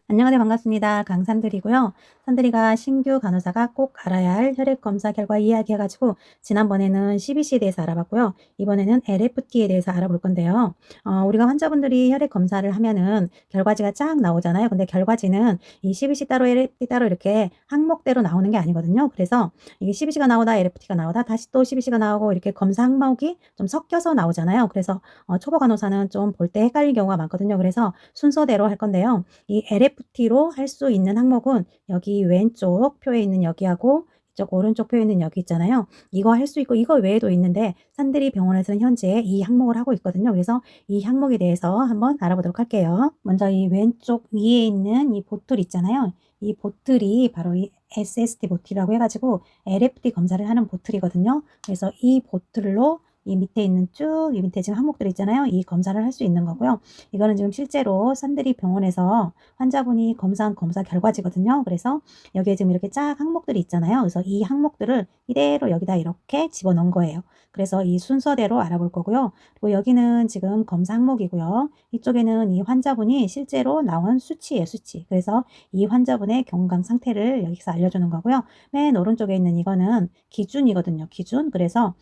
안녕하세요. 반갑습니다. 강산들이고요. 산들이가 신규 간호사가 꼭 알아야 할 혈액 검사 결과 이야기해가지고 지난번에는 CBC에 대해서 알아봤고요. 이번에는 LFT에 대해서 알아볼 건데요. 우리가 환자분들이 혈액 검사를 하면은 결과지가 쫙 나오잖아요. 근데 결과지는 이 CBC 따로 LFT 따로 이렇게 항목대로 나오는 게 아니거든요. 그래서 이게 CBC가 나오다 LFT가 나오다 다시 또 CBC가 나오고 이렇게 검사 항목이 좀 섞여서 나오잖아요. 그래서 초보 간호사는 좀 볼 때 헷갈릴 경우가 많거든요. 그래서 순서대로 할 건데요. 이 LFT로 할 수 있는 항목은 여기 왼쪽 표에 있는 여기하고 이쪽 오른쪽 표에 있는 여기 있잖아요. 이거 할 수 있고 이거 외에도 있는데 산들이 병원에서는 현재 이 항목을 하고 있거든요. 그래서 이 항목에 대해서 한번 알아보도록 할게요. 먼저 이 왼쪽 위에 있는 이 보틀 있잖아요. 이 보틀이 바로 이 SST 보틀이라고 해가지고 LFT 검사를 하는 보틀이거든요. 그래서 이 보틀로 이 밑에 있는 쭉 이 밑에 지금 항목들 있잖아요. 이 검사를 할 수 있는 거고요. 이거는 지금 실제로 산들이 병원에서 환자분이 검사한 검사 결과지거든요. 그래서 여기에 지금 이렇게 쫙 항목들이 있잖아요. 그래서 이 항목들을 이대로 여기다 이렇게 집어넣은 거예요. 그래서 이 순서대로 알아볼 거고요. 그리고 여기는 지금 검사 항목이고요. 이쪽에는 이 환자분이 실제로 나온 수치예요, 수치. 그래서 이 환자분의 경강 상태를 여기서 알려주는 거고요. 맨 오른쪽에 있는 이거는 기준이거든요, 기준. 그래서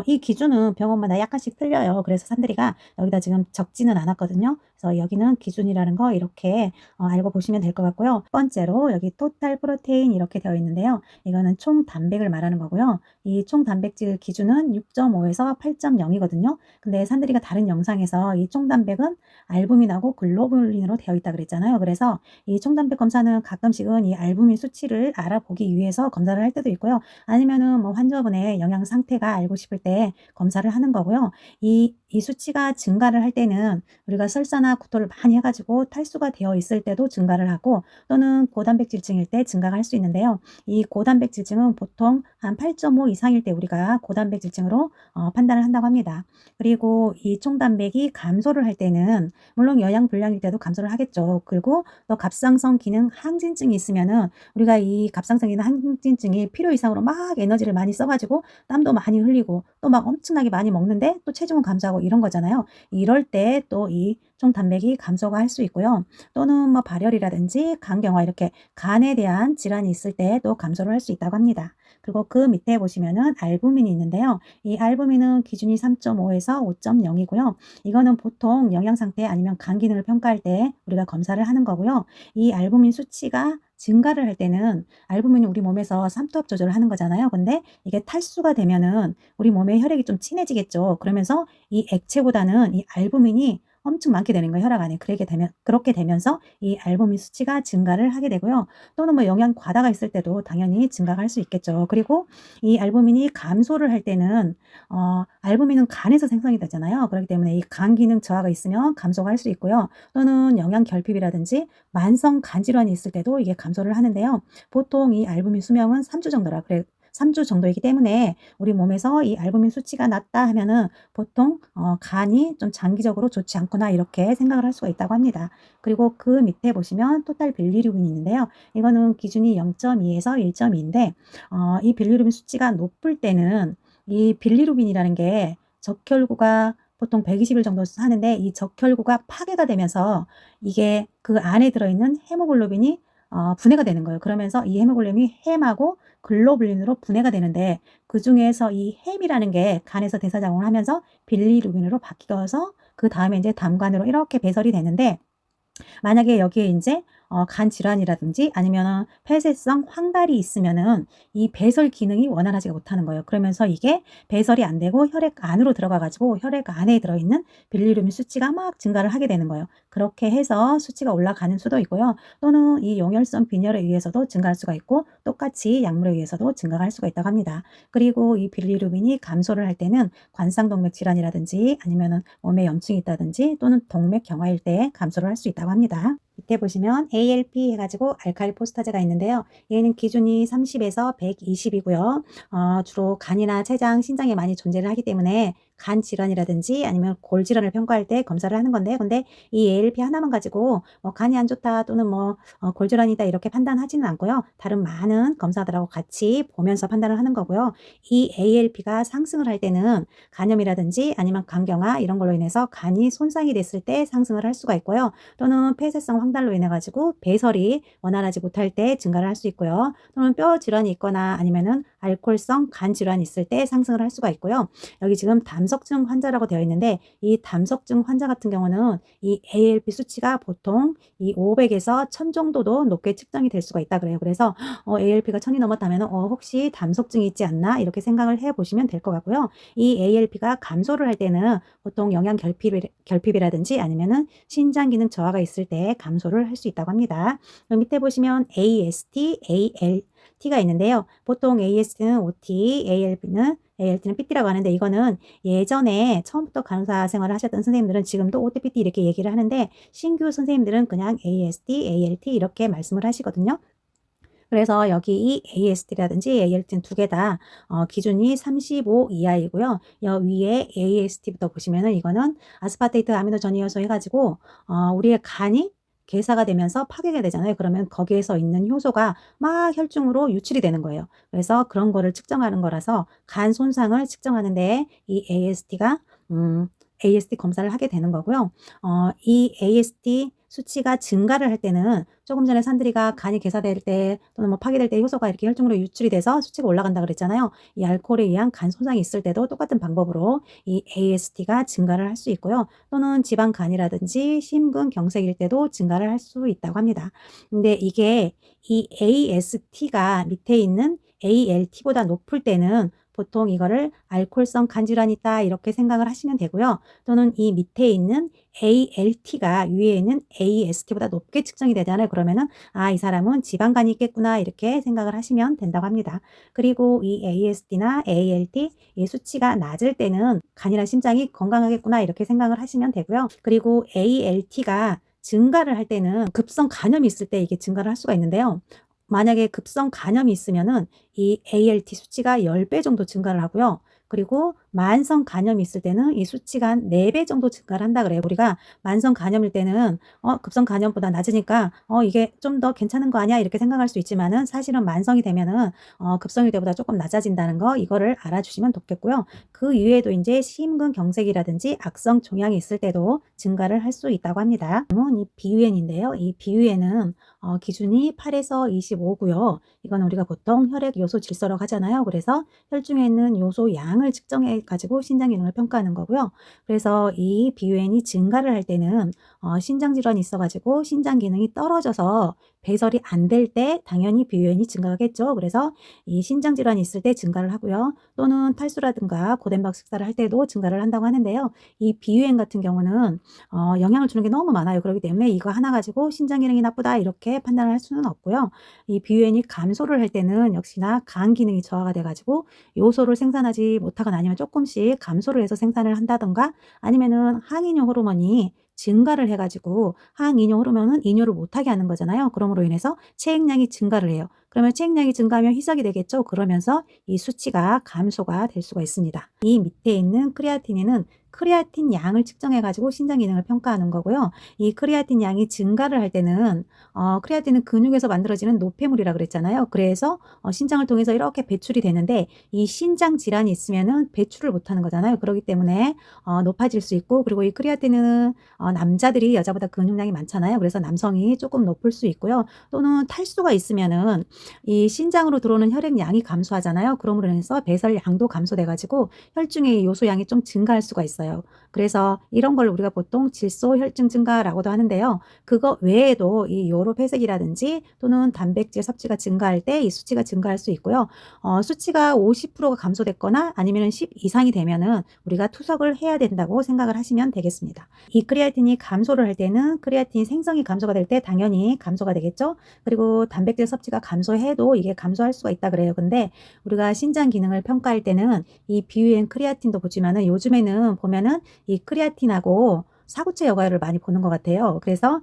이 기준은 병원마다 약간씩 틀려요. 그래서 산들이가 여기다 지금 적지는 않았거든요. 그래서 여기는 기준이라는 거 이렇게 알고 보시면 될 것 같고요. 첫 번째로 여기 토탈 프로테인 이렇게 되어 있는데요. 이거는 총 단백을 말하는 거고요. 이 총 단백질 기준은 6.5에서 8.0이거든요. 근데 산들이가 다른 영상에서 이 총 단백은 알부민하고 글로불린으로 되어 있다 그랬잖아요. 그래서 이 총 단백 검사는 가끔씩은 이 알부민 수치를 알아보기 위해서 검사를 할 때도 있고요. 아니면은 뭐 환자분의 영양 상태가 알고 싶을 때 검사를 하는 거고요. 이 수치가 증가를 할 때는 우리가 설사나 구토를 많이 해가지고 탈수가 되어 있을 때도 증가를 하고 또는 고단백질증일 때 증가가 할 수 있는데요. 이 고단백질증은 보통 한 8.5 이상일 때 우리가 고단백질증으로 판단을 한다고 합니다. 그리고 이 총단백이 감소를 할 때는 물론 영양 불량일 때도 감소를 하겠죠. 그리고 또 갑상선 기능 항진증이 있으면은 우리가 이 갑상선 기능 항진증이 필요 이상으로 막 에너지를 많이 써가지고 땀도 많이 흘리고 또 막 엄청나게 많이 먹는데 또 체중은 감소하고 이런 거잖아요. 이럴 때 또 이 총단백이 감소가 할 수 있고요. 또는 뭐 발열이라든지 간경화 이렇게 간에 대한 질환이 있을 때도 감소를 할 수 있다고 합니다. 그리고 그 밑에 보시면은 알부민이 있는데요. 이 알부민은 기준이 3.5에서 5.0이고요. 이거는 보통 영양 상태 아니면 간 기능을 평가할 때 우리가 검사를 하는 거고요. 이 알부민 수치가 증가를 할 때는 알부민이 우리 몸에서 삼투압 조절을 하는 거잖아요. 근데 이게 탈수가 되면은 우리 몸에 혈액이 좀 진해지겠죠. 그러면서 이 액체보다는 이 알부민이 엄청 많게 되는 거예요, 혈액 안에. 그렇게 되면서 이 알부민 수치가 증가를 하게 되고요. 또는 뭐 영양 과다가 있을 때도 당연히 증가가 할 수 있겠죠. 그리고 이 알부민이 감소를 할 때는 알부민은 간에서 생성이 되잖아요. 그렇기 때문에 이 간 기능 저하가 있으면 감소가 할 수 있고요. 또는 영양 결핍이라든지 만성 간 질환이 있을 때도 이게 감소를 하는데요. 보통 이 알부민 수명은 3주 정도라 그래 3주 정도이기 때문에 우리 몸에서 이 알부민 수치가 낮다 하면은 보통 간이 좀 장기적으로 좋지 않구나 이렇게 생각을 할 수가 있다고 합니다. 그리고 그 밑에 보시면 토탈 빌리루빈이 있는데요. 이거는 기준이 0.2에서 1.2인데 이 빌리루빈 수치가 높을 때는 이 빌리루빈이라는 게 적혈구가 보통 120일 정도 하는데 이 적혈구가 파괴가 되면서 이게 그 안에 들어있는 헤모글로빈이 분해가 되는 거예요. 그러면서 이 헤모글로빈이 햄하고 글로불린으로 분해가 되는데 그중에서 이 햄이라는 게 간에서 대사작용을 하면서 빌리루빈으로 바뀌어서 그 다음에 이제 담관으로 이렇게 배설이 되는데 만약에 여기에 인제 간 질환이라든지 아니면은 폐쇄성 황달이 있으면은 이 배설 기능이 원활하지가 못하는 거예요. 그러면서 이게 배설이 안 되고 혈액 안으로 들어가 가지고 혈액 안에 들어있는 빌리루빈 수치가 막 증가를 하게 되는 거예요. 그렇게 해서 수치가 올라가는 수도 있고요. 또는 이 용혈성 빈혈에 의해서도 증가할 수가 있고 똑같이 약물에 의해서도 증가가 할 수가 있다고 합니다. 그리고 이 빌리루빈이 감소를 할 때는 관상동맥 질환이라든지 아니면은 몸에 염증이 있다든지 또는 동맥 경화일 때 감소를 할 수 있다고 합니다. 밑에 보시면 ALP 해가지고 알칼리 포스타제가 있는데요. 얘는 기준이 30에서 120이고요. 주로 간이나 췌장, 신장에 많이 존재를 하기 때문에 간 질환이라든지 아니면 골 질환을 평가할 때 검사를 하는 건데, 근데 이 ALP 하나만 가지고 뭐 간이 안 좋다 또는 뭐 골 질환이다 이렇게 판단하지는 않고요. 다른 많은 검사들하고 같이 보면서 판단을 하는 거고요. 이 ALP가 상승을 할 때는 간염이라든지 아니면 간경화 이런 걸로 인해서 간이 손상이 됐을 때 상승을 할 수가 있고요. 또는 폐쇄성 황달로 인해 가지고 배설이 원활하지 못할 때 증가를 할 수 있고요. 또는 뼈 질환이 있거나 아니면은 알코올성 간 질환이 있을 때 상승을 할 수가 있고요. 여기 지금 담석증 환자라고 되어 있는데, 이 담석증 환자 같은 경우는 이 ALP 수치가 보통 이 500에서 1000 정도도 높게 측정이 될 수가 있다 그래요. 그래서 ALP가 1000이 넘었다면 혹시 담석증이 있지 않나 이렇게 생각을 해 보시면 될 것 같고요. 이 ALP가 감소를 할 때는 보통 영양 결핍이라든지 아니면은 신장 기능 저하가 있을 때 감소를 할 수 있다고 합니다. 밑에 보시면 AST, ALT가 있는데요. 보통 AST는 OT, ALT는 PT라고 하는데, 이거는 예전에 처음부터 간호사 생활을 하셨던 선생님들은 지금도 OT, PT 이렇게 얘기를 하는데, 신규 선생님들은 그냥 AST, ALT 이렇게 말씀을 하시거든요. 그래서 여기 이 AST라든지 ALT는 두 개 다 기준이 35 이하이고요. 여 위에 AST부터 보시면은 이거는 아스파테이트 아미노 전이효소 해가지고 우리의 간이 괴사가 되면서 파괴가 되잖아요. 그러면 거기에서 있는 효소가 막 혈중으로 유출이 되는 거예요. 그래서 그런 거를 측정하는 거라서 간 손상을 측정하는데 이 AST 검사를 하게 되는 거고요. 이 AST 수치가 증가를 할 때는 조금 전에 산들이가 간이 괴사될 때 또는 뭐 파괴될 때 효소가 이렇게 혈중으로 유출이 돼서 수치가 올라간다 그랬잖아요. 이 알코올에 의한 간 손상이 있을 때도 똑같은 방법으로 이 AST가 증가를 할 수 있고요. 또는 지방간이라든지 심근경색일 때도 증가를 할 수 있다고 합니다. 근데 이게 이 AST가 밑에 있는 ALT보다 높을 때는 보통 이거를 알코올성 간질환이 있다 이렇게 생각을 하시면 되고요. 또는 이 밑에 있는 ALT가 위에 있는 AST보다 높게 측정이 되잖아요. 그러면은 이 사람은 지방간이 있겠구나 이렇게 생각을 하시면 된다고 합니다. 그리고 이 AST나 ALT 이 수치가 낮을 때는 간이나 심장이 건강하겠구나 이렇게 생각을 하시면 되고요. 그리고 ALT가 증가를 할 때는 급성 간염이 있을 때 이게 증가를 할 수가 있는데요. 만약에 급성 간염이 있으면은 이 ALT 수치가 10배 정도 증가를 하고요. 그리고 만성 간염이 있을 때는 이 수치가 한 4배 정도 증가를 한다 그래요. 우리가 만성 간염일 때는 급성 간염보다 낮으니까 이게 좀 더 괜찮은 거 아니야 이렇게 생각할 수 있지만은, 사실은 만성이 되면은 급성일 때보다 조금 낮아진다는 거, 이거를 알아주시면 좋겠고요. 그 이외에도 이제 심근경색이라든지 악성 종양이 있을 때도 증가를 할 수 있다고 합니다. 이 BUN인데요. 이 BUN은 기준이 8에서 25고요. 이건 우리가 보통 혈액 요소 질서라고 하잖아요. 그래서 혈중에 있는 요소 양을 측정해 가지고 신장 기능을 평가하는 거고요. 그래서 이 BUN이 증가를 할 때는 신장 질환이 있어 가지고 신장 기능이 떨어져서 배설이 안 될 때 당연히 BUN이 증가하겠죠. 그래서 이 신장 질환이 있을 때 증가를 하고요. 또는 탈수라든가 고단백 식사를 할 때도 증가를 한다고 하는데요. 이 BUN 같은 경우는 영향을 주는 게 너무 많아요. 그렇기 때문에 이거 하나 가지고 신장 기능이 나쁘다 이렇게 판단을 할 수는 없고요. 이 BUN이 감소를 할 때는 역시나 간 기능이 저하가 돼 가지고 요소를 생산하지 못하거나 아니면 조금씩 감소를 해서 생산을 한다던가, 아니면은 항이뇨 호르몬이 증가를 해 가지고, 항이뇨 호르몬은 이뇨를 못하게 하는 거잖아요. 그럼으로 인해서 체액량이 증가를 해요. 그러면 체액량이 증가하면 희석이 되겠죠. 그러면서 이 수치가 감소가 될 수가 있습니다. 이 밑에 있는 크레아틴인은 크레아틴 양을 측정해 가지고 신장 기능을 평가하는 거고요. 이 크레아틴 양이 증가를 할 때는 크레아틴은 근육에서 만들어지는 노폐물이라 그랬잖아요. 그래서 신장을 통해서 이렇게 배출이 되는데, 이 신장 질환이 있으면은 배출을 못하는 거잖아요. 그렇기 때문에 높아질 수 있고, 그리고 이 크레아틴은 남자들이 여자보다 근육량이 많잖아요. 그래서 남성이 조금 높을 수 있고요. 또는 탈수가 있으면은 이 신장으로 들어오는 혈액량이 감소하잖아요. 그러므로 인해서 배설량도 감소돼 가지고 혈중의 요소량이 좀 증가할 수가 있어요. 그래서 이런 걸 우리가 보통 질소 혈증 증가라고도 하는데요. 그거 외에도 이 요로 폐색이라든지 또는 단백질 섭취가 증가할 때 이 수치가 증가할 수 있고요. 수치가 50%가 감소됐거나 아니면 10 이상이 되면은 우리가 투석을 해야 된다고 생각을 하시면 되겠습니다. 이 크레아틴이 감소를 할 때는 크레아틴 생성이 감소가 될 때 당연히 감소가 되겠죠. 그리고 단백질 섭취가 감소해도 이게 감소할 수가 있다 그래요. 근데 우리가 신장 기능을 평가할 때는 이 BUN 크레아틴도 보지만은, 요즘에는 보면은 이 크레아틴하고 사구체 여과율을 많이 보는 것 같아요. 그래서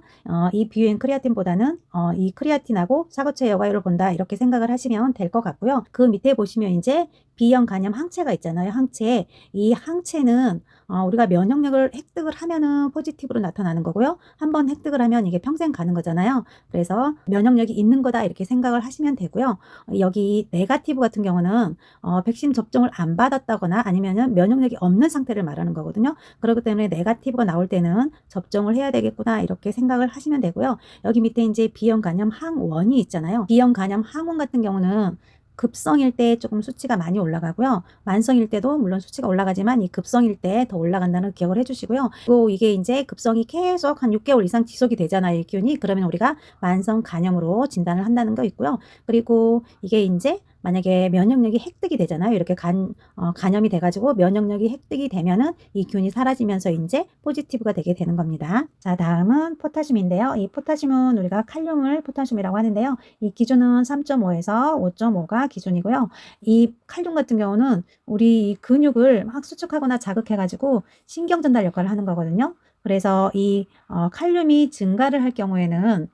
이 BUN 크레아틴보다는 이 크레아틴하고 사구체 여과율을 본다 이렇게 생각을 하시면 될 것 같고요. 그 밑에 보시면 이제 B형 간염 항체가 있잖아요. 항체. 이 항체는 우리가 면역력을 획득을 하면은 포지티브로 나타나는 거고요. 한번 획득을 하면 이게 평생 가는 거잖아요. 그래서 면역력이 있는 거다 이렇게 생각을 하시면 되고요. 여기 네거티브 같은 경우는 백신 접종을 안 받았다거나 아니면은 면역력이 없는 상태를 말하는 거거든요. 그렇기 때문에 네거티브가 나올 때는 접종을 해야 되겠구나 이렇게 생각을 하시면 되고요. 여기 밑에 이제 B형 간염 항원이 있잖아요. B형 간염 항원 같은 경우는 급성일 때 조금 수치가 많이 올라가고요. 만성일 때도 물론 수치가 올라가지만 이 급성일 때 더 올라간다는 기억을 해주시고요. 그리고 이게 이제 급성이 계속 한 6개월 이상 지속이 되잖아요. 이 기운이. 그러면 우리가 만성 간염으로 진단을 한다는 거 있고요. 그리고 이게 이제 만약에 면역력이 획득이 되잖아요. 이렇게 간염이 돼가지고 면역력이 획득이 되면은 이 균이 사라지면서 이제 포지티브가 되게 되는 겁니다. 자, 다음은 포타슘인데요. 이 포타슘은 우리가 칼륨을 포타슘이라고 하는데요. 이 기준은 3.5에서 5.5가 기준이고요. 이 칼륨 같은 경우는 우리 이 근육을 막 수축하거나 자극해가지고 신경 전달 역할을 하는 거거든요. 그래서 이 칼륨이 증가를 할 경우에는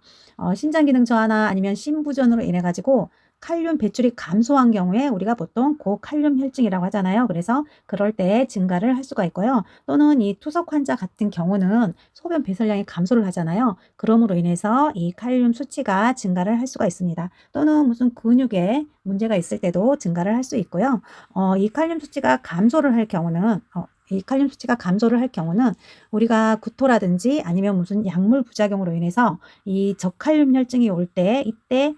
신장 기능 저하나 아니면 심부전으로 인해 가지고 칼륨 배출이 감소한 경우에 우리가 보통 고칼륨 혈증이라고 하잖아요. 그래서 그럴 때 증가를 할 수가 있고요. 또는 이 투석 환자 같은 경우는 소변 배설량이 감소를 하잖아요. 그럼으로 인해서 이 칼륨 수치가 증가를 할 수가 있습니다. 또는 무슨 근육에 문제가 있을 때도 증가를 할 수 있고요. 이 칼륨 수치가 감소를 할 경우는 이 칼륨 수치가 감소를 할 경우는 우리가 구토라든지 아니면 무슨 약물 부작용으로 인해서 이 저칼륨 혈증이 올 때 이때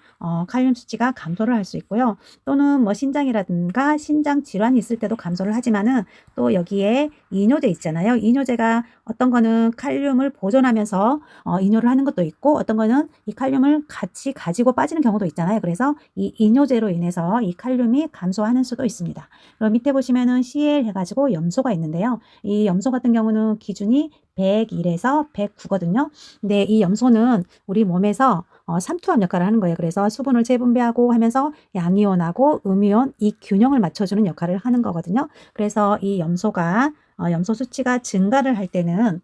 칼륨 수치가 감소를 할 수 있고요. 또는 뭐 신장이라든가 신장 질환이 있을 때도 감소를 하지만은 또 여기에 이뇨제 있잖아요. 이뇨제가 어떤 거는 칼륨을 보존하면서 이뇨를 하는 것도 있고 어떤 거는 이 칼륨을 같이 가지고 빠지는 경우도 있잖아요. 그래서 이 이뇨제로 인해서 이 칼륨이 감소하는 수도 있습니다. 그럼 밑에 보시면은 CL 해가지고 염소가 있는데요. 이 염소 같은 경우는 기준이 101에서 109거든요. 근데 이 염소는 우리 몸에서 삼투압 역할을 하는 거예요. 그래서 수분을 재분배하고 하면서 양이온하고 음이온 이 균형을 맞춰주는 역할을 하는 거거든요. 그래서 이 염소가 염소 수치가 증가를 할 때는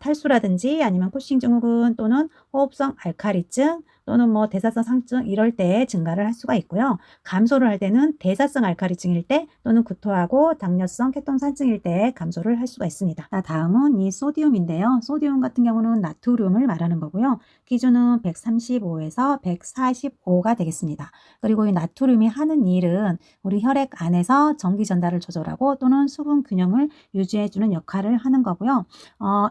탈수라든지 아니면 쿠싱 증후군 또는 호흡성 알칼리증 또는 뭐 대사성 상증 이럴 때 증가를 할 수가 있고요. 감소를 할 때는 대사성 알칼리증일 때 또는 구토하고 당뇨성 케톤산증일 때 감소를 할 수가 있습니다. 자, 다음은 이 소디움인데요. 소디움 같은 경우는 나트륨을 말하는 거고요. 기준은 135에서 145가 되겠습니다. 그리고 이 나트륨이 하는 일은 우리 혈액 안에서 전기 전달을 조절하고 또는 수분 균형을 유지해주는 역할을 하는 거고요.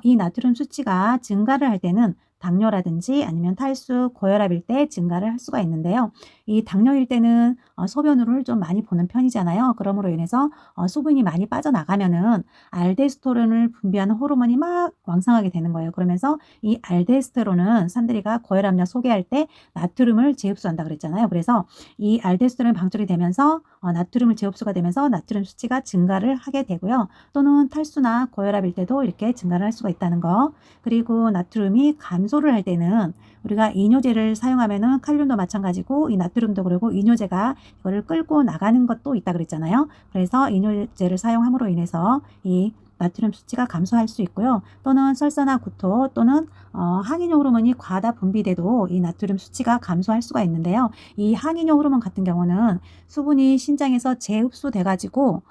이 나트륨 수치가 증가를 할 때는 당뇨라든지 아니면 탈수, 고혈압일 때 증가를 할 수가 있는데요. 이 당뇨일 때는 소변으로를 좀 많이 보는 편이잖아요. 그러므로 인해서 수분이 많이 빠져나가면은 알데스테론을 분비하는 호르몬이 막 왕성하게 되는 거예요. 그러면서 이 알데스테론은 산들이가 고혈압약 소개할 때 나트륨을 재흡수한다 그랬잖아요. 그래서 이 알데스테론이 방출이 되면서 나트륨을 재흡수가 되면서 나트륨 수치가 증가를 하게 되고요. 또는 탈수나 고혈압일 때도 이렇게 증가를 할 수가 있다는 거. 그리고 나트륨이 감소를 할 때는 우리가 이뇨제를 사용하면은 칼륨도 마찬가지고 이 나트륨도 그러고 이뇨제가 이거를 끌고 나가는 것도 있다 그랬잖아요. 그래서 이뇨제를 사용함으로 인해서 이 나트륨 수치가 감소할 수 있고요. 또는 설사나 구토 또는 항이뇨 호르몬이 과다 분비돼도 이 나트륨 수치가 감소할 수가 있는데요. 이 항이뇨 호르몬 같은 경우는 수분이 신장에서 재흡수돼 가지고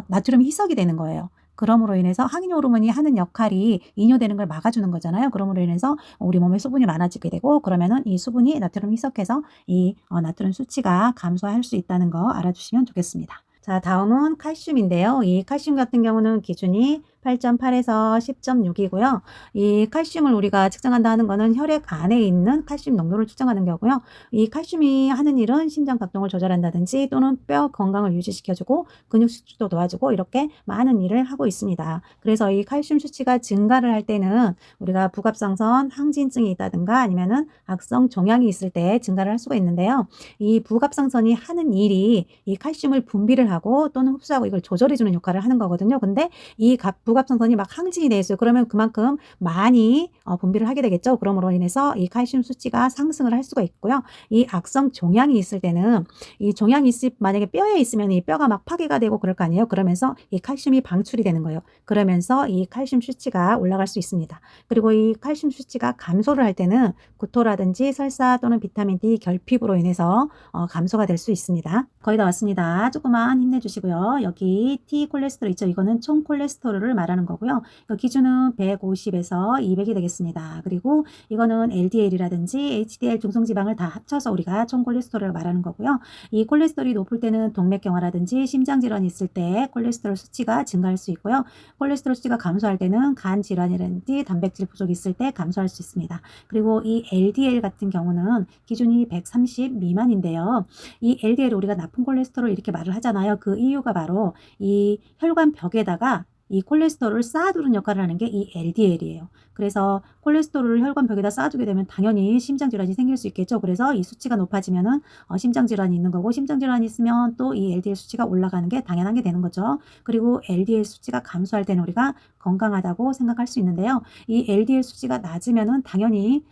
나트륨이 희석이 되는 거예요. 그러므로 인해서 항이뇨 호르몬이 하는 역할이 이뇨되는 걸 막아주는 거잖아요. 그러므로 인해서 우리 몸에 수분이 많아지게 되고 그러면은 이 수분이 나트륨 희석해서 이 나트륨 수치가 감소할 수 있다는 거 알아주시면 좋겠습니다. 자, 다음은 칼슘인데요. 이 칼슘 같은 경우는 기준이 8.8에서 10.6이고요. 이 칼슘을 우리가 측정한다 하는 거는 혈액 안에 있는 칼슘 농도를 측정하는 거고요. 이 칼슘이 하는 일은 심장 박동을 조절한다든지 또는 뼈 건강을 유지시켜주고 근육 수축도 도와주고 이렇게 많은 일을 하고 있습니다. 그래서 이 칼슘 수치가 증가를 할 때는 우리가 부갑상선 항진증이 있다든가 아니면은 악성 종양이 있을 때 증가를 할 수가 있는데요. 이 부갑상선이 하는 일이 이 칼슘을 분비를 하고 또는 흡수하고 이걸 조절해주는 역할을 하는 거거든요. 근데 이 부갑성선이 막 항진이 돼 있어요. 그러면 그만큼 많이 분비를 하게 되겠죠. 그러므로 인해서 이 칼슘 수치가 상승을 할 수가 있고요. 이 악성 종양이 있을 때는 이 종양이 만약에 뼈에 있으면 이 뼈가 막 파괴가 되고 그럴 거 아니에요. 그러면서 이 칼슘이 방출이 되는 거예요. 그러면서 이 칼슘 수치가 올라갈 수 있습니다. 그리고 이 칼슘 수치가 감소를 할 때는 구토라든지 설사 또는 비타민 D 결핍으로 인해서 감소가 될 수 있습니다. 거의 다 왔습니다. 조금만 힘내주시고요. 여기 T 콜레스테롤 있죠. 이거는 총 콜레스테롤을 말하는 거고요. 기준은 150에서 200이 되겠습니다. 그리고 이거는 LDL이라든지 HDL 중성지방을 다 합쳐서 우리가 총 콜레스테롤을 말하는 거고요. 이 콜레스테롤이 높을 때는 동맥경화라든지 심장질환이 있을 때 콜레스테롤 수치가 증가할 수 있고요. 콜레스테롤 수치가 감소할 때는 간 질환이라든지 단백질 부족이 있을 때 감소할 수 있습니다. 그리고 이 LDL 같은 경우는 기준이 130 미만인데요. 이 LDL을 우리가 나쁜 콜레스테롤 이렇게 말을 하잖아요. 그 이유가 바로 이 혈관 벽에다가 이 콜레스테롤을 쌓아두는 역할을 하는 게 이 LDL이에요. 그래서 콜레스테롤을 혈관 벽에다 쌓아두게 되면 당연히 심장질환이 생길 수 있겠죠. 그래서 이 수치가 높아지면은 심장질환이 있는 거고, 심장질환이 있으면 또 이 LDL 수치가 올라가는 게 당연한 게 되는 거죠. 그리고 LDL 수치가 감소할 때는 우리가 건강하다고 생각할 수 있는데요. 이 LDL 수치가 낮으면은 당연히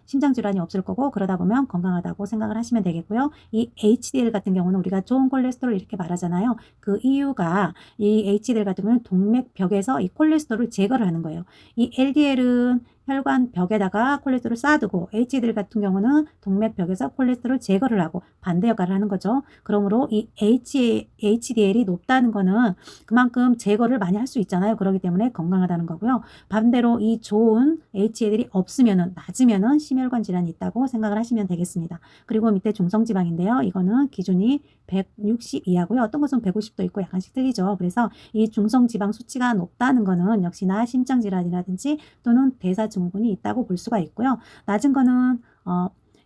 심장질환이 없을 거고, 그러다 보면 건강하다고 생각을 하시면 되겠고요. 이 HDL 같은 경우는 우리가 좋은 콜레스테롤 이렇게 말하잖아요. 그 이유가 이 HDL 같은 경우는 동맥벽에서 이 콜레스테롤을 제거를 하는 거예요. 이 LDL은 혈관 벽에다가 콜레스테롤을 쌓아두고, HDL 같은 경우는 동맥벽에서 콜레스테롤 제거를 하고 반대 역할을 하는 거죠. 그러므로 이 HDL이 높다는 거는 그만큼 제거를 많이 할 수 있잖아요. 그렇기 때문에 건강하다는 거고요. 반대로 이 좋은 HDL이 없으면은, 낮으면은 심혈관 질환이 있다고 생각을 하시면 되겠습니다. 그리고 밑에 중성지방인데요. 이거는 기준이 160 이하고요. 어떤 것은 150도 있고 약간씩 틀리죠. 그래서 이 중성지방 수치가 높다는 거는 역시나 심장질환이라든지 또는 대사증후군이 있다고 볼 수가 있고요. 낮은 거는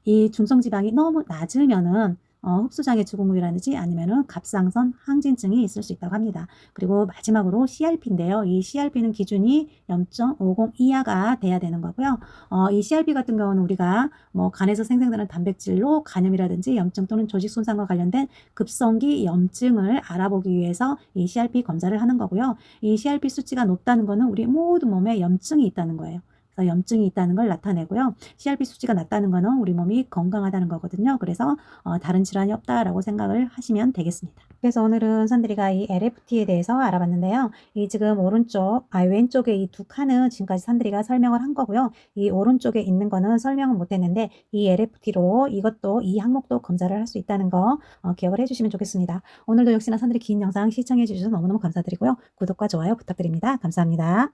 이 중성지방이 너무 낮으면은 흡수장애 증후군이라든지 아니면은 갑상선 항진증이 있을 수 있다고 합니다. 그리고 마지막으로 CRP인데요. 이 CRP는 기준이 0.50 이하가 돼야 되는 거고요. 이 CRP 같은 경우는 우리가 간에서 생성되는 단백질로 간염이라든지 염증 또는 조직 손상과 관련된 급성기 염증을 알아보기 위해서 이 CRP 검사를 하는 거고요. 이 CRP 수치가 높다는 거는 우리 모든 몸에 염증이 있다는 거예요. 염증이 있다는 걸 나타내고요. CRP 수치가 낮다는 거는 우리 몸이 건강하다는 거거든요. 그래서 다른 질환이 없다라고 생각을 하시면 되겠습니다. 그래서 오늘은 선들이가 이 LFT에 대해서 알아봤는데요. 이 지금 왼쪽에 이 두 칸은 지금까지 선들이가 설명을 한 거고요. 이 오른쪽에 있는 거는 설명은 못했는데 이 LFT로 이 항목도 검사를 할 수 있다는 거 기억을 해주시면 좋겠습니다. 오늘도 역시나 선들이 긴 영상 시청해 주셔서 너무너무 감사드리고요. 구독과 좋아요 부탁드립니다. 감사합니다.